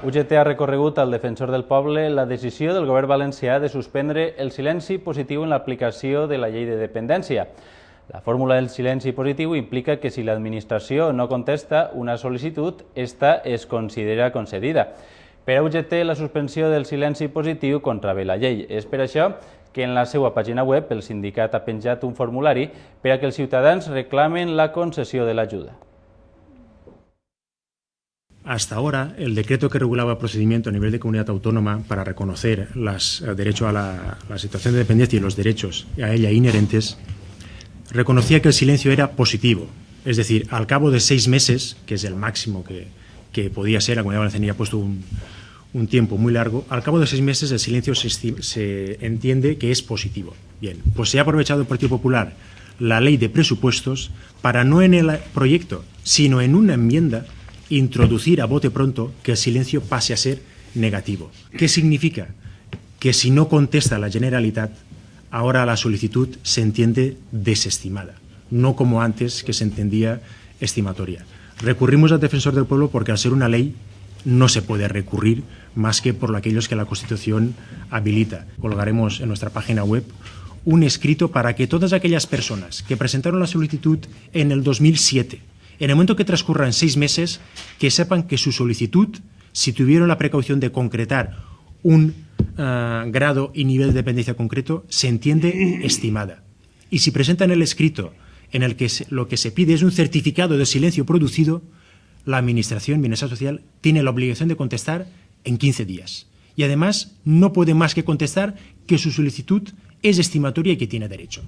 UGT ha recorregut al defensor del poble la decisió del govern valencià de suspendre el silenci positiu en l'aplicació de la llei de dependència. La fórmula del silenci positiu implica que si l'administració no contesta una sol·licitud, esta es considera concedida. Per a UGT, la suspensió del silenci positiu contravé la llei. És per això que en la seva pàgina web el sindicat ha penjat un formulari per a que els ciutadans reclamen la concessió de l'ajuda. Hasta ahora, el decreto que regulaba el procedimiento a nivel de comunidad autónoma para reconocer el derecho a la situación de dependencia y los derechos a ella inherentes, reconocía que el silencio era positivo. Es decir, al cabo de 6 meses, que es el máximo que podía ser, la Comunidad Valenciana ha puesto un tiempo muy largo, al cabo de 6 meses el silencio se entiende que es positivo. Bien, pues se ha aprovechado el Partido Popular la ley de presupuestos para no en el proyecto, sino en una enmienda, introducir a bote pronto que el silencio pase a ser negativo. ¿Qué significa? Que si no contesta la Generalitat, ahora la solicitud se entiende desestimada, no como antes que se entendía estimatoria. Recurrimos al defensor del pueblo porque al ser una ley no se puede recurrir más que por aquellos que la Constitución habilita. Colgaremos en nuestra página web un escrito para que todas aquellas personas que presentaron la solicitud en el 2007, en el momento que transcurran 6 meses, que sepan que su solicitud, si tuvieron la precaución de concretar un grado y nivel de dependencia concreto, se entiende estimada. Y si presentan el escrito en el que lo que se pide es un certificado de silencio producido, la Administración Bienestar Social tiene la obligación de contestar en 15 días. Y además no puede más que contestar que su solicitud es estimatoria y que tiene derecho.